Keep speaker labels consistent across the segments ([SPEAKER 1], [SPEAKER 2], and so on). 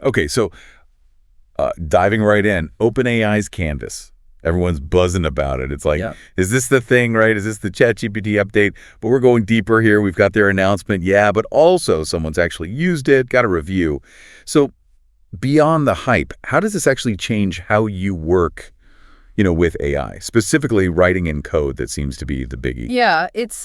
[SPEAKER 1] Okay, so diving right in, OpenAI's Canvas. Everyone's buzzing about it. It's like, is this the thing, right? Is this the ChatGPT update? But we're going deeper here. We've got their announcement, but also someone's actually used it, got a review. So beyond the hype, how does this actually change how you work, with AI, specifically writing in code? That seems to be the biggie.
[SPEAKER 2] Yeah, it's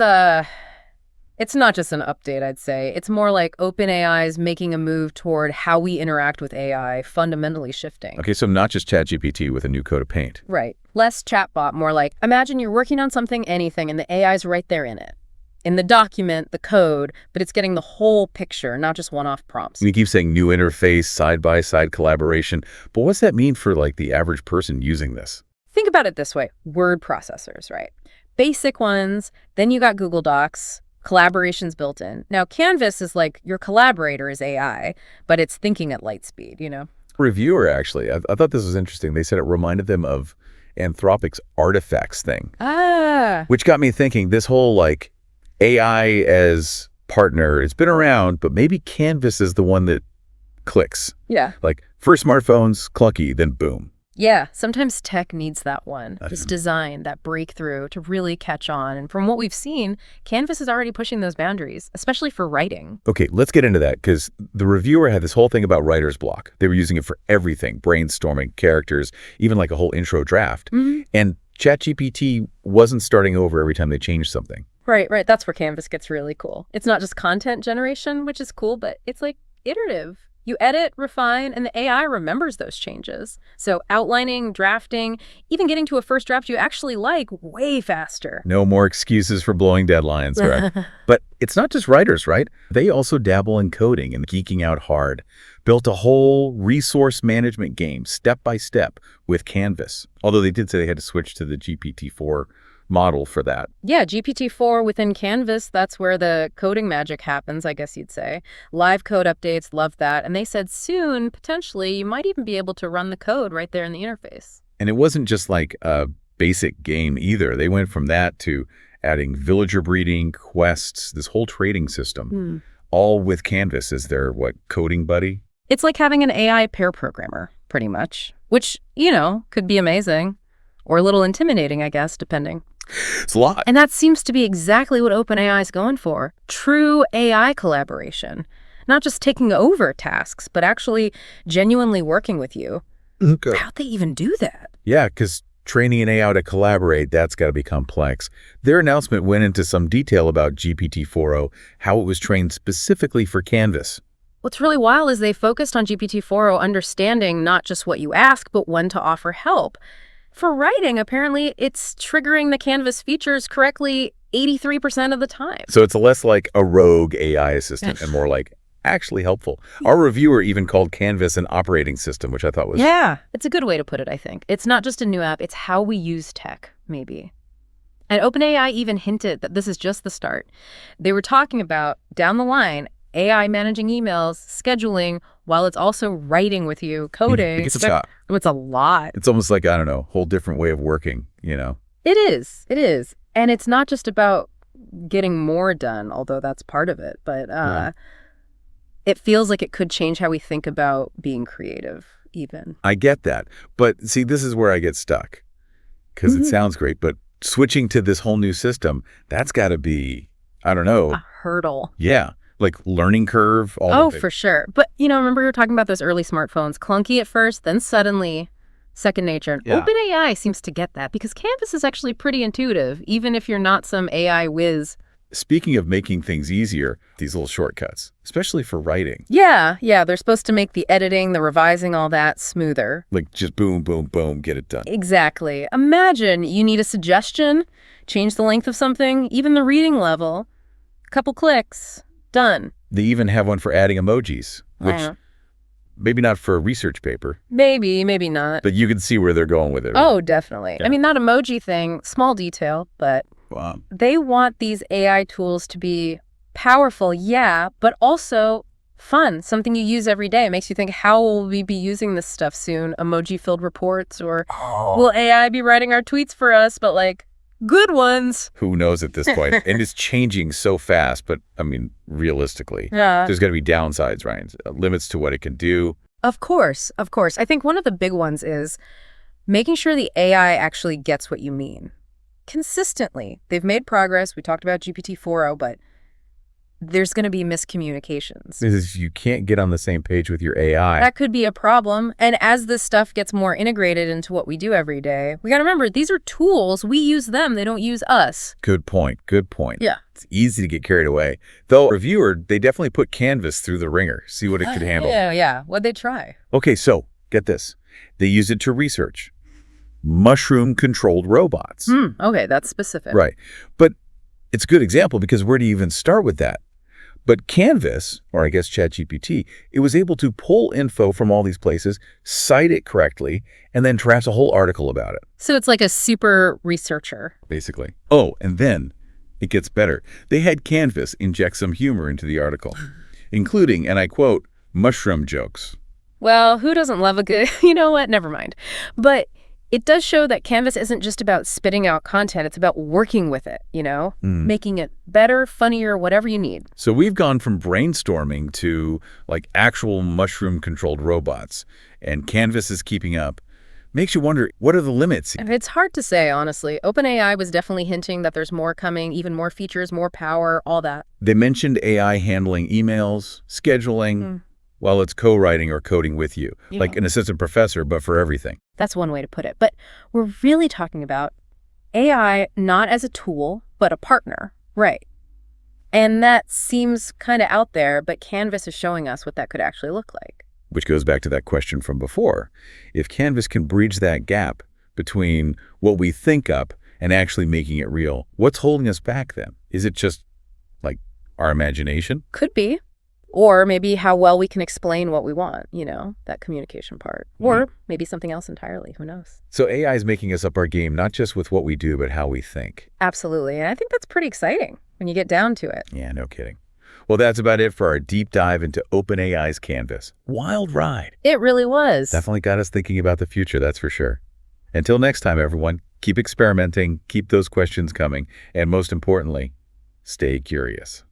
[SPEAKER 2] not just an update, I'd say. It's more like OpenAI's making a move toward how we interact with AI, fundamentally shifting.
[SPEAKER 1] Okay, so not just ChatGPT with a new coat of paint.
[SPEAKER 2] Right. Less chatbot, more like, imagine you're working on something, anything, and the AI's right there in it. In the document, the code, but it's getting the whole picture, not just one-off prompts.
[SPEAKER 1] And you keep saying new interface, side-by-side collaboration. But what's that mean for, the average person using this?
[SPEAKER 2] Think about it this way. Word processors, right? Basic ones, then you got Google Docs, collaboration's built in. Now, Canvas is like your collaborator is AI, but it's thinking at light speed,
[SPEAKER 1] Reviewer, actually, I thought this was interesting. They said it reminded them of Anthropic's artifacts thing. Which got me thinking, this whole, AI as partner, it's been around, but maybe Canvas is the one that clicks.
[SPEAKER 2] Yeah.
[SPEAKER 1] First smartphones, clunky, then boom.
[SPEAKER 2] Yeah, sometimes tech needs that one, this design, that breakthrough to really catch on. And from what we've seen, Canvas is already pushing those boundaries, especially for writing.
[SPEAKER 1] Okay, let's get into that, because the reviewer had this whole thing about writer's block. They were using it for everything, brainstorming, characters, even a whole intro draft. And ChatGPT wasn't starting over every time they changed something.
[SPEAKER 2] Right. That's where Canvas gets really cool. It's not just content generation, which is cool, but it's iterative. You edit, refine, and the AI remembers those changes. So outlining, drafting, even getting to a first draft you actually like way faster.
[SPEAKER 1] No more excuses for blowing deadlines, right? But it's not just writers, right? They also dabble in coding and geeking out hard. Built a whole resource management game, step by step, with Canvas. Although they did say they had to switch to the GPT-4 model for that.
[SPEAKER 2] Yeah, GPT-4 within Canvas, that's where the coding magic happens, I guess you'd say. Live code updates, love that. And they said soon, potentially, you might even be able to run the code right there in the interface.
[SPEAKER 1] And it wasn't just a basic game either. They went from that to adding villager breeding, quests, this whole trading system, all with Canvas as their, coding buddy?
[SPEAKER 2] It's like having an AI pair programmer, pretty much, which, could be amazing or a little intimidating, I guess, depending.
[SPEAKER 1] It's a lot.
[SPEAKER 2] And that seems to be exactly what OpenAI is going for. True AI collaboration. Not just taking over tasks, but actually genuinely working with you.
[SPEAKER 1] Okay.
[SPEAKER 2] How'd they even do that?
[SPEAKER 1] Yeah, because training an AI to collaborate, that's got to be complex. Their announcement went into some detail about GPT-4o, how it was trained specifically for Canvas.
[SPEAKER 2] What's really wild is they focused on GPT-4o understanding not just what you ask, but when to offer help. For writing, apparently, it's triggering the Canvas features correctly 83% of the time.
[SPEAKER 1] So it's less like a rogue AI assistant and more actually helpful. Our reviewer even called Canvas an operating system, which I thought was...
[SPEAKER 2] Yeah, it's a good way to put it, I think. It's not just a new app, it's how we use tech, maybe. And OpenAI even hinted that this is just the start. They were talking about, down the line, AI managing emails, scheduling, while it's also writing with you, coding.
[SPEAKER 1] It's a
[SPEAKER 2] lot.
[SPEAKER 1] It's almost like, I don't know, a whole different way of working,
[SPEAKER 2] It is. And it's not just about getting more done, although that's part of it. But it feels like it could change how we think about being creative, even.
[SPEAKER 1] I get that. But see, this is where I get stuck. Because it sounds great, but switching to this whole new system, that's got to be, I don't know.
[SPEAKER 2] A hurdle.
[SPEAKER 1] Yeah. Learning curve, all of it.
[SPEAKER 2] For sure. But, remember we were talking about those early smartphones, clunky at first, then suddenly second nature. And OpenAI seems to get that because Canvas is actually pretty intuitive, even if you're not some AI whiz.
[SPEAKER 1] Speaking of making things easier, these little shortcuts, especially for writing.
[SPEAKER 2] Yeah, they're supposed to make the editing, the revising, all that smoother.
[SPEAKER 1] Just boom, boom, boom, get it done.
[SPEAKER 2] Exactly. Imagine you need a suggestion, change the length of something, even the reading level, couple clicks. Done.
[SPEAKER 1] They even have one for adding emojis, which maybe not for a research paper.
[SPEAKER 2] Maybe not.
[SPEAKER 1] But you can see where they're going with it. Right?
[SPEAKER 2] Oh, definitely. Yeah. I mean, that emoji thing, small detail, but they want these AI tools to be powerful, but also fun, something you use every day. It makes you think, how will we be using this stuff soon? Emoji-filled reports, or will AI be writing our tweets for us, but good ones?
[SPEAKER 1] Who knows at this point? And it's changing so fast, but I mean, realistically, there's going to be downsides, right? Limits to what it can do.
[SPEAKER 2] Of course, of course. I think one of the big ones is making sure the AI actually gets what you mean. Consistently. They've made progress. We talked about GPT 4.0, but there's going to be miscommunications.
[SPEAKER 1] Because you can't get on the same page with your AI.
[SPEAKER 2] That could be a problem. And as this stuff gets more integrated into what we do every day, we got to remember, these are tools. We use them. They don't use us.
[SPEAKER 1] Good point. Good point.
[SPEAKER 2] Yeah.
[SPEAKER 1] It's easy to get carried away. Though, reviewer, they definitely put Canvas through the ringer, see what it could handle.
[SPEAKER 2] Yeah. What'd they try?
[SPEAKER 1] Okay, so get this. They use it to research mushroom-controlled robots.
[SPEAKER 2] Okay, that's specific.
[SPEAKER 1] Right. But it's a good example because where do you even start with that? But Canvas, or I guess ChatGPT, it was able to pull info from all these places, cite it correctly, and then draft a whole article about it.
[SPEAKER 2] So it's like a super researcher.
[SPEAKER 1] Basically. Oh, and then it gets better. They had Canvas inject some humor into the article, including, and I quote, mushroom jokes.
[SPEAKER 2] Well, who doesn't love a good, you know what, never mind. But it does show that Canvas isn't just about spitting out content. It's about working with it, making it better, funnier, whatever you need.
[SPEAKER 1] So we've gone from brainstorming to like actual mushroom-controlled robots, and Canvas is keeping up. Makes you wonder, what are the limits?
[SPEAKER 2] It's hard to say, honestly. OpenAI was definitely hinting that there's more coming, even more features, more power, all that.
[SPEAKER 1] They mentioned AI handling emails, scheduling, while it's co-writing or coding with you, like an assistant professor, but for everything.
[SPEAKER 2] That's one way to put it. But we're really talking about AI not as a tool, but a partner. Right. And that seems kind of out there, but Canvas is showing us what that could actually look like.
[SPEAKER 1] Which goes back to that question from before. If Canvas can bridge that gap between what we think up and actually making it real, what's holding us back then? Is it just like our imagination?
[SPEAKER 2] Could be. Or maybe how well we can explain what we want, that communication part. Or maybe something else entirely. Who knows?
[SPEAKER 1] So AI is making us up our game, not just with what we do, but how we think.
[SPEAKER 2] Absolutely. And I think that's pretty exciting when you get down to it.
[SPEAKER 1] Yeah, no kidding. Well, that's about it for our deep dive into OpenAI's Canvas. Wild ride.
[SPEAKER 2] It really was.
[SPEAKER 1] Definitely got us thinking about the future, that's for sure. Until next time, everyone, keep experimenting, keep those questions coming, and most importantly, stay curious.